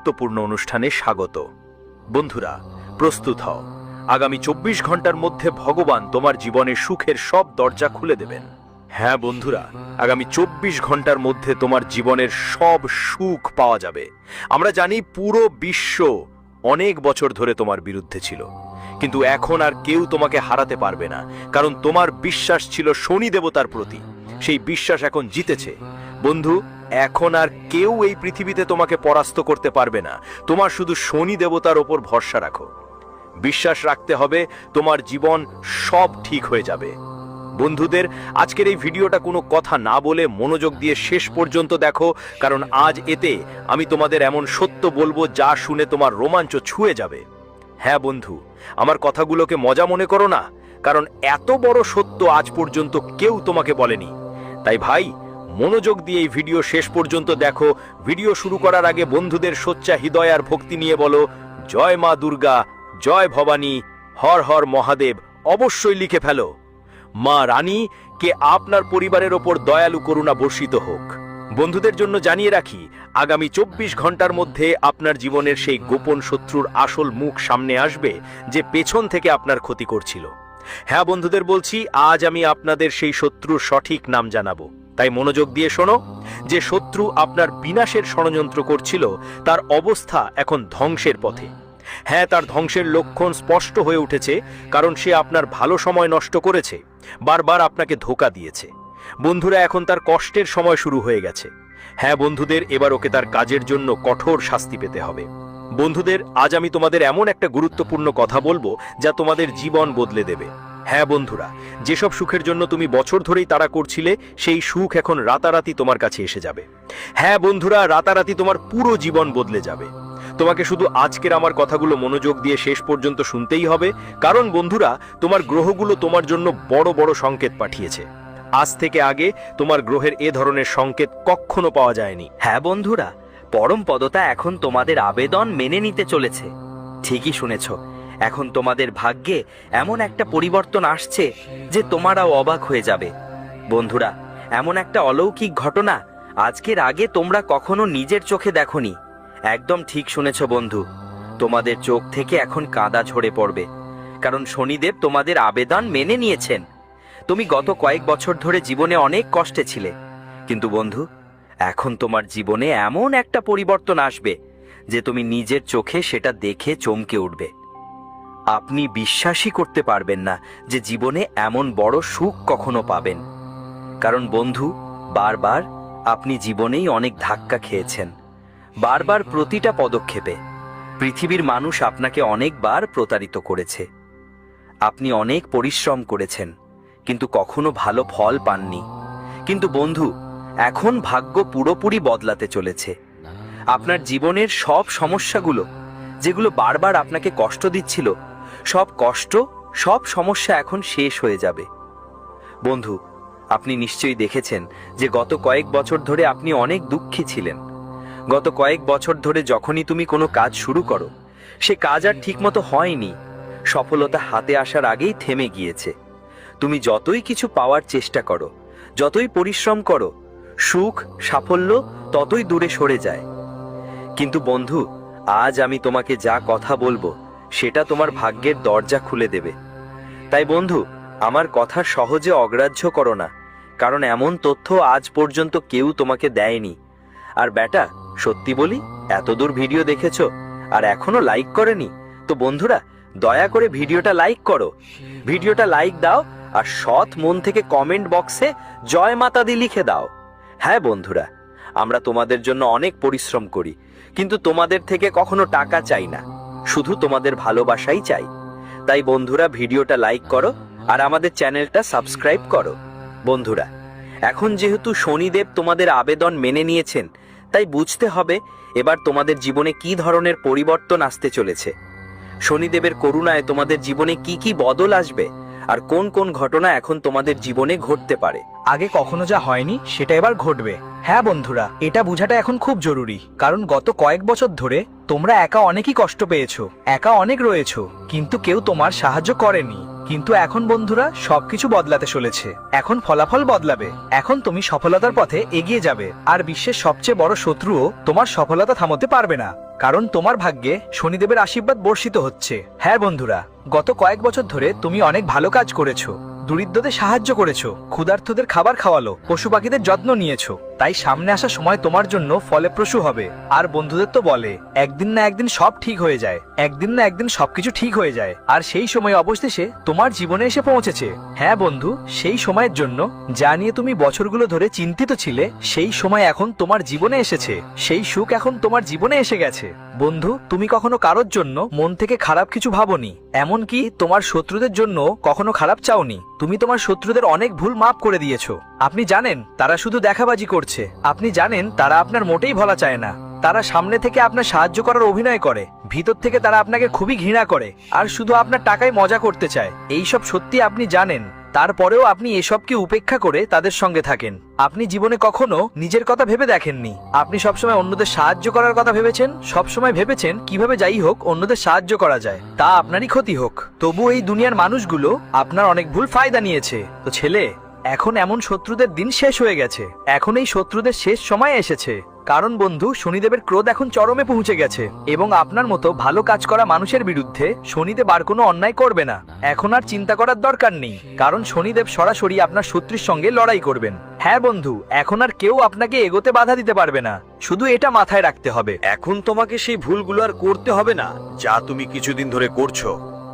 গুরুত্বপূর্ণ অনুষ্ঠানে স্বাগত। বন্ধুরা, প্রস্তুত হও। আগামী 24 ঘন্টার মধ্যে ভগবান তোমার জীবনের সুখের সব দরজা খুলে দেবেন। হ্যাঁ বন্ধুরা, আগামী 24 ঘন্টার মধ্যে তোমার জীবনের সব সুখ পাওয়া যাবে। আমরা জানি পুরো বিশ্ব অনেক বছর ধরে তোমার বিরুদ্ধে ছিল, কিন্তু এখন আর কেউ তোমাকে হারাতে পারবে না, কারণ তোমার বিশ্বাস ছিল শনি দেবতার প্রতি। সেই বিশ্বাস এখন জিতেছে। বন্ধু, এখন আর কেউ এই পৃথিবীতে তোমাকে পরাস্ত করতে পারবে না। তোমার শুধু শনি দেবতার ওপর ভরসা রাখো। বিশ্বাস রাখতে হবে, তোমার জীবন সব ঠিক হয়ে যাবে। বন্ধুদের, আজকের এই ভিডিওটা কোনো কথা না বলে মনোযোগ দিয়ে শেষ পর্যন্ত দেখো, কারণ আজ এতে আমি তোমাদের এমন সত্য বলবো যা শুনে তোমার রোমাঞ্চ ছুঁয়ে যাবে। হ্যাঁ বন্ধু, আমার কথাগুলোকে মজা মনে করো না, কারণ এত বড় সত্য আজ পর্যন্ত কেউ তোমাকে বলেনি। তাই ভাই, মনোযোগ দিয়ে এই ভিডিও শেষ পর্যন্ত দেখো। ভিডিও শুরু করার আগে বন্ধুদের সোচ্চা হৃদয় আর ভক্তি নিয়ে বলো, জয় মা দুর্গা, জয় ভবানী, হর হর মহাদেব অবশ্যই লিখে ফেলো। মা রানী কে আপনার পরিবারের ওপর দয়ালু করুণা বর্ষিত হোক। বন্ধুদের জন্য জানিয়ে রাখি, আগামী 24 ঘন্টার মধ্যে আপনার জীবনের সেই গোপন শত্রুর আসল মুখ সামনে আসবে, যে পেছন থেকে আপনার ক্ষতি করছিল। হ্যাঁ বন্ধুদের বলছি, আজ আমি আপনাদের সেই শত্রুর সঠিক নাম জানাবো। তাই মনোযোগ দিয়ে শোনো। যে শত্রু আপনার বিনাশের ষড়যন্ত্র করছিল, তার অবস্থা এখন ধ্বংসের পথে। হ্যাঁ, তার ধ্বংসের লক্ষণ স্পষ্ট হয়ে উঠেছে, কারণ সে আপনার ভালো সময় নষ্ট করেছে, বারবার আপনাকে ধোঁকা দিয়েছে। বন্ধুরা, এখন তার কষ্টের সময় শুরু হয়ে গেছে। হ্যাঁ বন্ধুদের, এবার ওকে তার কাজের জন্য কঠোর শাস্তি পেতে হবে। বন্ধুদের, আজ আমি তোমাদের এমন একটা গুরুত্বপূর্ণ কথা বলবো যা তোমাদের জীবন বদলে দেবে। হ্যাঁ বন্ধুরা, যেসব সুখের জন্য তুমি বছর ধরেই তাড়া করছিলে, সেই সুখ এখন রাতারাতি তোমার কাছে এসে যাবে। হ্যাঁ বন্ধুরা, রাতারাতি তোমার পুরো জীবন বদলে যাবে। তোমাকে শুধু আজকের আমার কথাগুলো মনোযোগ দিয়ে শেষ পর্যন্ত শুনতেই হবে, কারণ বন্ধুরা, তোমার গ্রহগুলো তোমার জন্য বড় বড় সংকেত পাঠিয়েছে। আজ থেকে আগে তোমার গ্রহের এ ধরনের সংকেত কখনো পাওয়া যায়নি। হ্যাঁ বন্ধুরা, পরম পদতা এখন তোমাদের আবেদন মেনে নিতে চলেছে। ঠিকই শুনেছ, এখন তোমাদের ভাগ্যে এমন একটা পরিবর্তন আসছে যে তোমরাও অবাক হয়ে যাবে। বন্ধুরা, এমন একটা অলৌকিক ঘটনা আজকের আগে তোমরা কখনো নিজের চোখে দেখোনি। একদম ঠিক শুনেছ বন্ধু, তোমাদের চোখ থেকে এখন কাঁদা ঝরে পড়বে, কারণ শনিদেব তোমাদের আবেদন মেনে নিয়েছেন। তুমি গত কয়েক বছর ধরে জীবনে অনেক কষ্টে ছিলে, কিন্তু বন্ধু, এখন তোমার জীবনে এমন একটা পরিবর্তন আসবে যে তুমি নিজের চোখে সেটা দেখে চমকে উঠবে। আপনি বিশ্বাসই করতে পারবেন না যে জীবনে এমন বড় সুখ কখনো পাবেন। কারণ বন্ধু, বারবার আপনি জীবনেই অনেক ধাক্কা খেয়েছেন। বারবার প্রতিটা পদক্ষেপে পৃথিবীর মানুষ আপনাকে অনেকবার প্রতারিত করেছে। আপনি অনেক পরিশ্রম করেছেন, কিন্তু কখনো ভালো ফল পাননি। কিন্তু বন্ধু, এখন ভাগ্য পুরোপুরি বদলাতে চলেছে। আপনার জীবনের সব সমস্যাগুলো, যেগুলো বারবার আপনাকে কষ্ট দিচ্ছিল, সব কষ্ট, সব সমস্যা এখন শেষ হয়ে যাবে। বন্ধু, আপনি নিশ্চয়ই দেখেছেন যে গত কয়েক বছর ধরে আপনি অনেক দুঃখী ছিলেন। গত কয়েক বছর ধরে যখনই তুমি কোনো কাজ শুরু করো, সে কাজ আর ঠিকমতো হয়নি। সফলতা হাতে আসার আগেই থেমে গিয়েছে। তুমি যতই কিছু পাওয়ার চেষ্টা করো, যতই পরিশ্রম করো, সুখ, সাফল্য ততই দূরে সরে যায়। কিন্তু বন্ধু, আজ আমি তোমাকে যা কথা বলবো সেটা তোমার ভাগ্যের দরজা খুলে দেবে। তাই বন্ধু, আমার কথা সহজে অগ্রাহ্য করো না, কারণ এমন তথ্য আজ পর্যন্ত কেউ তোমাকে দেয়নি। আর বেটা, সত্যি বলি, এতদূর ভিডিও দেখেছো আর এখনো লাইক করেনি? তো বন্ধুরা, দয়া করে ভিডিওটা লাইক করো। ভিডিওটা লাইক দাও আর সৎ মন থেকে কমেন্ট বক্সে জয় মাতা দি লিখে দাও। হ্যাঁ বন্ধুরা, আমরা তোমাদের জন্য অনেক পরিশ্রম করি, কিন্তু তোমাদের থেকে কখনো টাকা চাই না, শুধু তোমাদের ভালোবাসাই চাই। তাই বন্ধুরা, ভিডিওটা লাইক করো আর আমাদের চ্যানেলটা সাবস্ক্রাইব করো। বন্ধুরা, এখন যেহেতু শনিদেব তোমাদের আবেদন মেনে নিয়েছেন, তাই বুঝতে হবে এবার তোমাদের জীবনে কি ধরনের পরিবর্তন আসতে চলেছে। শনিদেবের করুণায় তোমাদের জীবনে কি কি বদল আসবে, আর কোন কোন ঘটনা এখন তোমাদের জীবনে ঘটতে পারে। আগে কখনো যা হয়নি সেটা এবার ঘটবে। হ্যাঁ বন্ধুরা, এটা বোঝাটা এখন খুব জরুরি, কারণ গত কয়েক বছর ধরে তোমরা একা অনেকই কষ্ট পেয়েছো, একা অনেক রয়েছো, কিন্তু কেউ তোমার সাহায্য করেনি। কিন্তু এখন বন্ধুরা সবকিছু বদলাতে চলেছে। এখন ফলাফল বদলাবে। এখন তুমি সফলতার পথে এগিয়ে যাবে, আর বিশ্বের সবচেয়ে বড় শত্রুও তোমার সফলতা থামাতে পারবে না, কারণ তোমার ভাগ্যে শনিদেবের আশীর্বাদ বর্ষিত হচ্ছে। হ্যাঁ বন্ধুরা, গত কয়েক বছর ধরে তুমি অনেক ভালো কাজ করেছো, দরিদ্রদের সাহায্য করেছো, ক্ষুধার্তদের খাবার খাওয়ালো, পশু পাখিদের যত্ন নিয়েছো। তাই সামনে আসা সময় তোমার জন্য ফলপ্রসূ হবে। আর বন্ধুদের তো বলে একদিন না একদিন সব ঠিক হয়ে যায়, একদিন না একদিন সবকিছু ঠিক হয়ে যায়। আর সেই সময় অবশেষে তোমার জীবনে এসে পৌঁছেছে। হ্যাঁ বন্ধু, সেই সময়ের জন্য যা নিয়ে তুমি বছরগুলো ধরে চিন্তিত ছিলে, সেই সময় এখন তোমার জীবনে এসেছে। সেই সুখ এখন তোমার জীবনে এসে গেছে। বন্ধু, তুমি কখনো কারোর জন্য মন থেকে খারাপ কিছু ভাবোনি, এমনকি তোমার শত্রুদের জন্য কখনো খারাপ চাওনি। তুমি তোমার শত্রুদের অনেক ভুল মাফ করে দিয়েছো। আপনি জানেন তারা শুধু দেখাবাজি করছে, আপনি জানেন তারা আপনার মোটেই ভালো চায় না। তারা সামনে থেকে আপনার সাহায্য করার অভিনয় করে, ভিতর থেকে তারা আপনাকে খুবই ঘৃণা করে, আর শুধু আপনার টাকায় মজা করতে চায়। এই সব সত্যি আপনি জানেন, তারপরেও আপনি এসবকে উপেক্ষা করে তাদের সঙ্গে থাকেন। আপনি জীবনে কখনো নিজের কথা ভেবে দেখেননি। আপনি সবসময় অন্যদের সাহায্য করার কথা ভেবেছেন, সবসময় ভেবেছেন কিভাবে যাই হোক অন্যদের সাহায্য করা যায়, তা আপনারই ক্ষতি হোক। তবু এই দুনিয়ার মানুষগুলো আপনার অনেক ভুল ফায়দা নিয়েছে। তো ছেলে, এখন এমন শত্রুদের দিন শেষ হয়ে গেছে। এখন এই শত্রুদের শেষ সময় এসেছে। কারণ বন্ধু, শনিদেবের ক্রোধ এখন চরমে পৌঁছে গেছে, এবং আপনার মতো ভালো কাজ করা মানুষের বিরুদ্ধে শনিদেব আর কোনো অন্যায় করবে না। এখন আর চিন্তা করার দরকার নেই, কারণ শনিদেব সরাসরি আপনার শত্রুর সঙ্গে লড়াই করবেন। হ্যাঁ বন্ধু, এখন আর কেউ আপনাকে এগোতে বাধা দিতে পারবে না। শুধু এটা মাথায় রাখতে হবে। এখন তোমাকে সেই ভুলগুলো আর করতে হবে না যা তুমি কিছুদিন ধরে করছো।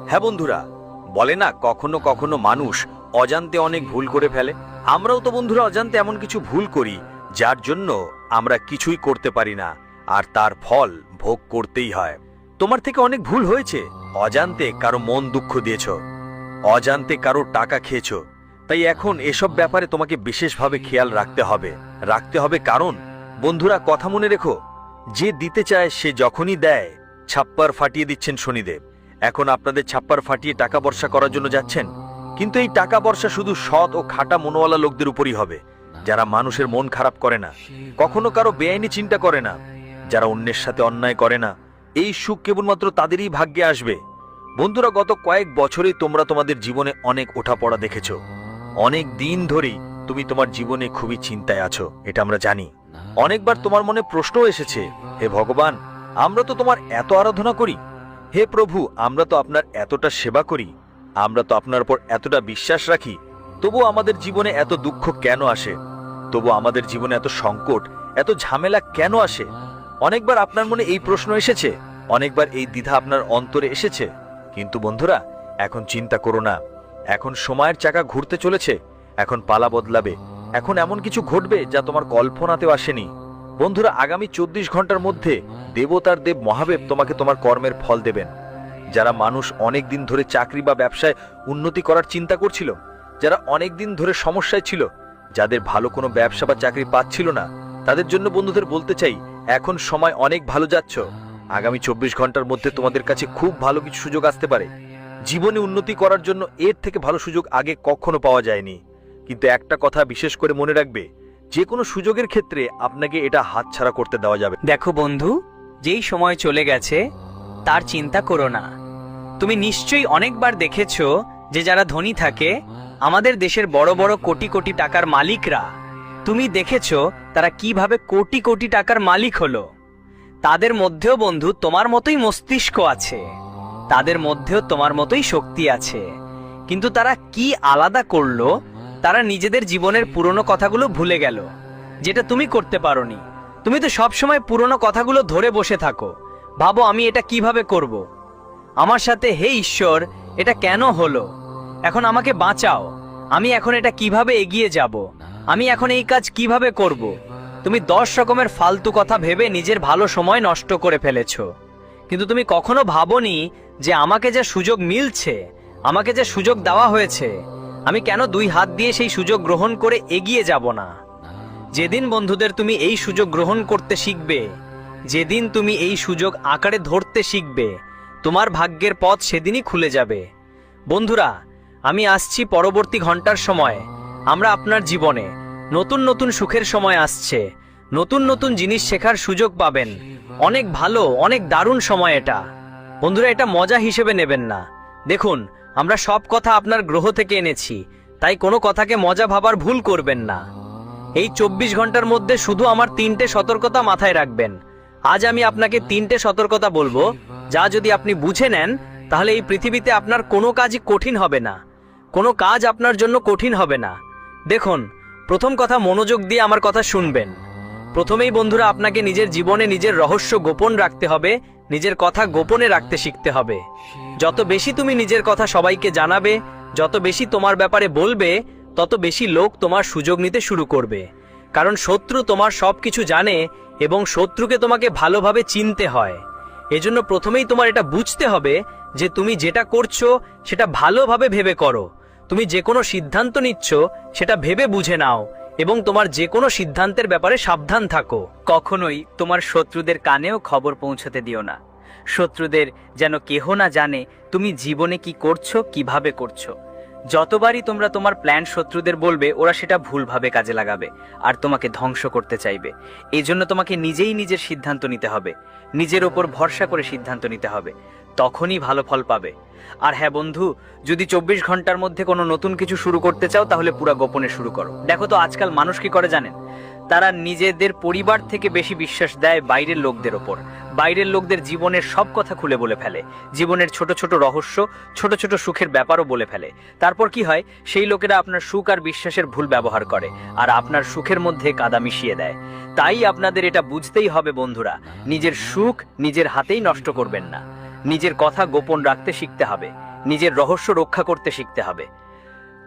হ্যাঁ বন্ধুরা, বলে না কখনো কখনো মানুষ অজান্তে অনেক ভুল করে ফেলে। আমরাও তো বন্ধুরা অজান্তে এমন কিছু ভুল করি যার জন্য আমরা কিছুই করতে পারি না, আর তার ফল ভোগ করতেই হয়। তোমার থেকে অনেক ভুল হয়েছে। অজান্তে কারো মন দুঃখ দিয়েছো, অজান্তে কারো টাকা খেয়েছো। তাই এখন এসব ব্যাপারে তোমাকে বিশেষভাবে খেয়াল রাখতে হবে। কারণ বন্ধুরা, কথা মনে রেখো, যে দিতে চায় সে যখনই দেয়। ছাপ্পার ফাটিয়ে দিচ্ছেন শনিদেব। এখন আপনাদের ছাপ্পার ফাটিয়ে টাকা বর্ষা করার জন্য যাচ্ছেন, কিন্তু এই টাকা বর্ষা শুধু সৎ ও খাঁটা মনোওয়ালা লোকদের উপরই হবে, যারা মানুষের মন খারাপ করে না, কখনো কারো বেআইনি চিন্তা করে না, যারা অন্যের সাথে অন্যায় করে না। এই সুখ কেবলমাত্র তাদেরই ভাগ্যে আসবে। বন্ধুরা, গত কয়েক বছরে তোমরা তোমাদের জীবনে অনেক ওঠাপড়া দেখেছো। অনেক দিন ধরেই তুমি তোমার জীবনে খুবই চিন্তায় আছো, এটা আমরা জানি। অনেকবার তোমার মনে প্রশ্নও এসেছে, হে ভগবান, আমরা তো তোমার এত আরাধনা করি, হে প্রভু, আমরা তো আপনার এতটা সেবা করি, আমরা তো আপনার উপর এতটা বিশ্বাস রাখি, তবু আমাদের জীবনে এত দুঃখ কেন আসে? তবু আমাদের জীবনে এত সংকট, এত ঝামেলা কেন আসে? অনেকবার আপনার মনে এই প্রশ্ন এসেছে, অনেকবার এই দ্বিধা আপনার অন্তরে এসেছে। কিন্তু বন্ধুরা, এখন চিন্তা করো না। এখন সময়ের চাকা ঘুরতে চলেছে, এখন পালা বদলাবে, এখন এমন কিছু ঘটবে যা তোমার কল্পনাতেও আসেনি। বন্ধুরা, আগামী 24 ঘন্টার মধ্যে দেবতার দেব মহাদেব তোমাকে তোমার কর্মের ফল দেবেন। যারা মানুষ অনেক দিন ধরে চাকরি বা ব্যবসায় উন্নতি করার চিন্তা করছিল, যারা অনেক দিন ধরে সমস্যায় ছিল, যাদের ভালো কোনো ব্যবসা বা চাকরি পাচ্ছিল না, তাদের জন্য বন্ধুদের বলতে চাই, এখন সময় অনেক ভালো যাচ্ছ। আগামী 24 ঘন্টার মধ্যে তোমাদের কাছে খুব ভালো কিছু সুযোগ আসতে পারে। জীবনে উন্নতি করার জন্য এর থেকে ভালো সুযোগ আগে কখনো পাওয়া যায়নি। কিন্তু একটা কথা বিশেষ করে মনে রাখবে, যে কোনো সুযোগের ক্ষেত্রে আপনাকে এটা হাতছাড়া করতে দেওয়া যাবে। দেখো বন্ধু, যেই সময় চলে গেছে তার চিন্তা করো না। তুমি নিশ্চয়ই অনেকবার দেখেছো যে যারা ধনী থাকে, আমাদের দেশের বড় বড় কোটি কোটি টাকার মালিকরা, তুমি দেখেছো তারা কিভাবে কোটি কোটি টাকার মালিক হলো। তাদের মধ্যেও বন্ধু তোমার মতোই মস্তিষ্ক আছে, তাদের মধ্যেও তোমার মতোই শক্তি আছে, কিন্তু তারা কি আলাদা করলো? তারা নিজেদের জীবনের পুরনো কথাগুলো ভুলে গেল, যেটা তুমি করতে পারোনি। তুমি তো সবসময় পুরনো কথাগুলো ধরে বসে থাকো, ভাবো আমি এটা কিভাবে করব, আমার সাথে হে ঈশ্বর এটা কেন হলো, এখন আমাকে বাঁচাও, আমি এখন এটা কিভাবে এগিয়ে যাব, আমি এখন এই কাজ কিভাবে করব। তুমি 10 রকমের ফালতু কথা ভেবে নিজের ভালো সময় নষ্ট করে ফেলেছো। কিন্তু তুমি কখনো ভাবোনি যে আমাকে যে সুযোগ মিলছে, আমাকে যে সুযোগ দেওয়া হয়েছে, আমি কেন 2 হাত দিয়ে সেই সুযোগ গ্রহণ করে এগিয়ে যাব না। যেদিন বন্ধুদের তুমি এই সুযোগ গ্রহণ করতে শিখবে, যেদিন তুমি এই সুযোগ আকারে ধরতে শিখবে, তোমার ভাগ্যের পথ সেদিনই খুলে যাবে। বন্ধুরা, আমি আসছি পরবর্তী ঘন্টার সময়। আমরা আপনার জীবনে নতুন নতুন সুখের সময় আসছে, নতুন নতুন জিনিস শেখার সুযোগ পাবেন। অনেক ভালো, অনেক দারুণ সময় এটা। বন্ধুরা, এটা মজা হিসেবে নেবেন না, দেখুন, আমরা সব কথা আপনার গ্রহ থেকে এনেছি, তাই কোনো কথাকে মজা ভাবার ভুল করবেন না। এই 24 ঘন্টার মধ্যে শুধু আমার 3টে সতর্কতা মাথায় রাখবেন। আজ আমি আপনাকে 3টে সতর্কতা বলবো, যা যদি আপনি বুঝে নেন তাহলে এই পৃথিবীতে আপনার কোনো কাজই কঠিন হবে না, কোনো কাজ আপনার জন্য কঠিন হবে না। দেখুন, প্রথম কথা, মনোযোগ দিয়ে আমার কথা শুনবেন। প্রথমেই বন্ধুরা, আপনাকে নিজের জীবনে নিজের রহস্য গোপন রাখতে হবে, নিজের কথা গোপনে রাখতে শিখতে হবে। যত বেশি তুমি নিজের কথা সবাইকে জানাবে, যত বেশি তোমার ব্যাপারে বলবে, তত বেশি লোক তোমার সুযোগ নিতে শুরু করবে। কারণ শত্রু তোমার সবকিছু জানে এবং শত্রুকে তোমাকে ভালোভাবে চিনতে হয়। এজন্য প্রথমেই তোমার এটা বুঝতে হবে যে তুমি যেটা করছো সেটা ভালোভাবে ভেবে করো। তুমি যে কোনো সিদ্ধান্ত নিচ্ছ সেটা ভেবে বুঝে নাও এবং তোমার যে কোনো সিদ্ধান্তের ব্যাপারে সাবধান থাকো। কখনোই তোমার শত্রুদের কানেও খবর পৌঁছতে দিও না। শত্রুদের যেন কেহ না জানে তুমি জীবনে কি করছো, কিভাবে করছো। যতবারই তোমরা তোমার প্ল্যান শত্রুদের বলবে, ওরা সেটা ভুলভাবে কাজে লাগাবে আর তোমাকে ধ্বংস করতে চাইবে। এই জন্য তোমাকে নিজেই নিজের সিদ্ধান্ত নিতে হবে, নিজের ওপর ভরসা করে সিদ্ধান্ত নিতে হবে, তখনই ভালো ফল পাবে। আর হ্যাঁ বন্ধু, যদি 24 ঘন্টার মধ্যে কোনো নতুন কিছু শুরু করতে চাও তাহলে পুরো গোপনে শুরু করো। দেখো তো আজকাল মানুষ কি করে জানেন, তারা নিজেদের পরিবার থেকে বেশি বিশ্বাস দেয় বাইরের লোকদের ওপর। বাইরের লোকদের জীবনের সব কথা খুলে বলে ফেলে, জীবনের ছোট ছোট রহস্য, ছোট ছোট সুখের ব্যাপারও বলে ফেলে। তারপর কি হয়, সেই লোকেরা আপনার সুখ আর বিশ্বাসের ভুল ব্যবহার করে আর আপনার সুখের মধ্যে কাদা মিশিয়ে দেয়। তাই আপনাদের এটা বুঝতেই হবে বন্ধুরা, নিজের সুখ নিজের হাতেই নষ্ট করবেন না। নিজের কথা গোপন রাখতে শিখতে হবে, নিজের রহস্য রক্ষা করতে শিখতে হবে।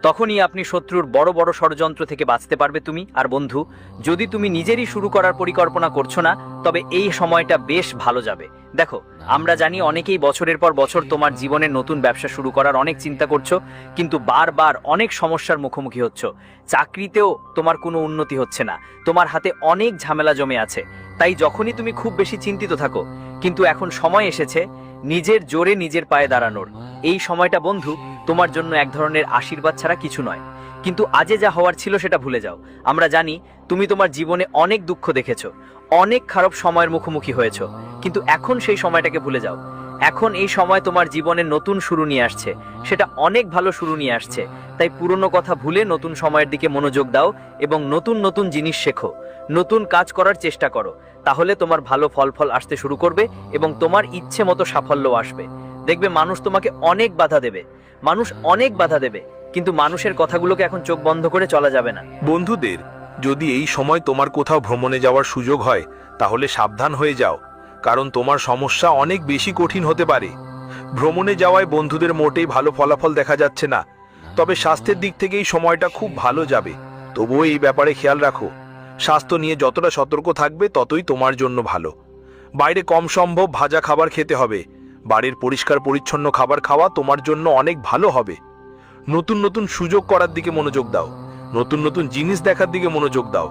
তখনই আপনি শত্রুর বড় বড় ষড়যন্ত্র থেকে বাঁচতে পারবে তুমি। আর বন্ধু, যদি তুমি নিজেরই শুরু করার পরিকল্পনা করছো না, তবে এই সময়টা বেশ ভালো যাবে। দেখো, আমরা জানি অনেকেই বছরের পর বছর তোমার জীবনে নতুন ব্যবসা শুরু করার অনেক চিন্তা করছো, কিন্তু বারবার অনেক সমস্যার মুখোমুখি হচ্ছ। চাকরিতেও তোমার কোনো উন্নতি হচ্ছে না, তোমার হাতে অনেক ঝামেলা জমে আছে। তাই যখনই তুমি খুব বেশি চিন্তিত থাকো, কিন্তু এখন সময় এসেছে নিজের জোরে নিজের পায়ে দাঁড়ানোর। এই সময়টা বন্ধু তোমার জন্য এক ধরনের আশীর্বাদ ছাড়া কিছু নয়। কিন্তু আজে যা হওয়ার ছিল সেটা ভুলে যাও। আমরা জানি তুমি তোমার জীবনে অনেক দুঃখ দেখেছো, অনেক খারাপ সময়ের মুখোমুখি হয়েছো, কিন্তু এখন সেই সময়টাকে ভুলে যাও। এখন এই সময় তোমার জীবনে নতুন শুরু নিয়ে আসছে, সেটা অনেক ভালো শুরু নিয়ে আসছে। তাই পুরনো কথা ভুলে নতুন সময়ের দিকে মনোযোগ দাও এবং নতুন নতুন জিনিস শেখো, নতুন কাজ করার চেষ্টা করো। তাহলে তোমার ভালো ফল আসতে শুরু করবে এবং তোমার ইচ্ছে মতো সাফল্য আসবে। দেখবে মানুষ তোমাকে অনেক বাধা দেবে, মানুষ অনেক বাধা দেবে, কিন্তু মানুষের কথাগুলোকে এখন চোখ বন্ধ করে চলা যাবে না। বন্ধুদের, যদি এই সময় তোমার কোথাও ভ্রমণে যাওয়ার সুযোগ হয় তাহলে সাবধান হয়ে যাও, কারণ তোমার সমস্যা অনেক বেশি কঠিন হতে পারে। ভ্রমণে যাওয়ায় বন্ধুদের মোটেই ভালো ফলাফল দেখা যাচ্ছে না, তবে স্বাস্থ্যের দিক থেকে এই সময়টা খুব ভালো যাবে। তবুও এই ব্যাপারে খেয়াল রাখো, স্বাস্থ্য নিয়ে যতটা সতর্ক থাকবে ততই তোমার জন্য ভালো। বাইরে কম সম্ভব ভাজা খাবার খেতে হবে, বাড়ির পরিষ্কার পরিচ্ছন্ন খাবার খাওয়া তোমার জন্য অনেক ভালো হবে। নতুন নতুন সুযোগ করার দিকে মনোযোগ দাও, নতুন নতুন জিনিস দেখার দিকে মনোযোগ দাও।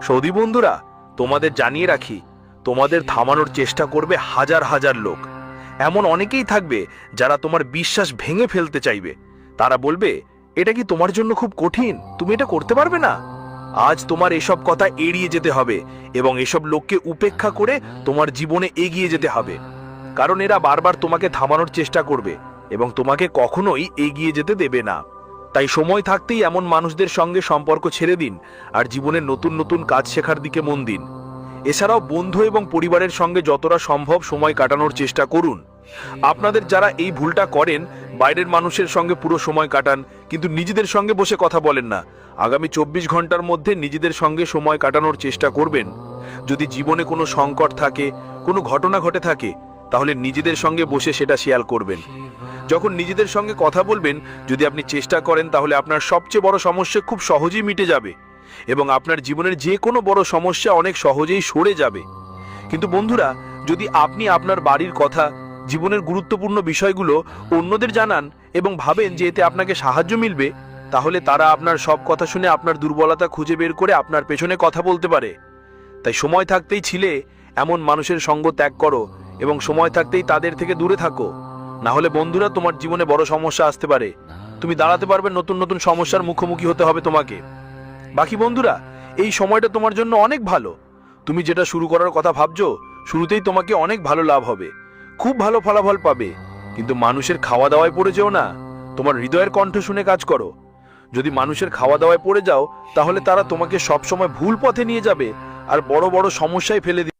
সৌদি বন্ধুরা, তোমাদের জানিয়ে রাখি, তোমাদের থামানোর চেষ্টা করবে হাজার হাজার লোক। এমন অনেকেই থাকবে যারা তোমার বিশ্বাস ভেঙে ফেলতে চাইবে। তারা বলবে, এটা কি তোমার জন্য খুব কঠিন, তুমি এটা করতে পারবে না। আজ তোমার এসব কথা এড়িয়ে যেতে হবে এবং এসব লোককে উপেক্ষা করে তোমার জীবনে এগিয়ে যেতে হবে, কারণ এরা বারবার তোমাকে থামানোর চেষ্টা করবে এবং তোমাকে কখনোই এগিয়ে যেতে দেবে না। তাই সময় থাকতেই এমন মানুষদের সঙ্গে সম্পর্ক ছেড়ে দিন আর জীবনের নতুন নতুন কাজ শেখার দিকে মন দিন। এছাড়াও বন্ধু এবং পরিবারের সঙ্গে যতটা সম্ভব সময় কাটানোর চেষ্টা করুন। আপনাদের যারা এই ভুলটা করেন, বাইরের মানুষের সঙ্গে পুরো সময় কাটান কিন্তু নিজেদের সঙ্গে বসে কথা বলেন না, আগামী 24 ঘন্টার মধ্যে নিজেদের সঙ্গে সময় কাটানোর চেষ্টা করবেন। যদি জীবনে কোনো সংকট থাকে, কোনো ঘটনা ঘটে থাকে, তাহলে নিজেদের সঙ্গে বসে সেটা শেয়ার করবেন। যখন নিজেদের সঙ্গে কথা বলবেন, যদি আপনি চেষ্টা করেন, তাহলে আপনার সবচেয়ে বড় সমস্যা খুব সহজেই মিটে যাবে এবং আপনার জীবনের যে কোনো বড় সমস্যা অনেক সহজেই সরে যাবে। কিন্তু বন্ধুরা, যদি আপনি আপনার বাড়ির কথা, জীবনের গুরুত্বপূর্ণ বিষয়গুলো অন্যদের জানান এবং ভাবেন যে এতে আপনাকে সাহায্য মিলবে, তাহলে তারা আপনার সব কথা শুনে আপনার দুর্বলতা খুঁজে বের করে আপনার পেছনে কথা বলতে পারে। তাই সময় থাকতেই ছিলে এমন মানুষের সঙ্গ ত্যাগ করো এবং সময় থাকতেই তাদের থেকে দূরে থাকো। না হলে বন্ধুরা, তোমার জীবনে বড় সমস্যা আসতে পারে, তুমি দাঁড়াতে পারবে, নতুন নতুন সমস্যার মুখোমুখি হতে হবে তোমাকে। বাকি বন্ধুরা, এই সময়টা তোমার জন্য অনেক ভালো। তুমি যেটা শুরু করার কথা ভাবছো, শুরুতেই তোমাকে অনেক ভালো লাভ হবে, খুব ভালো ফলাফল পাবে। কিন্তু মানুষের খাওয়া দাওয়ায় পড়ে যেও না। তোমার হৃদয়ের কণ্ঠ শুনে কাজ করো। যদি মানুষের খাওয়া দাওয়ায় পড়ে যাও তাহলে তারা তোমাকে সবসময় ভুল পথে নিয়ে যাবে আর বড় বড় সমস্যায় ফেলে দিবে।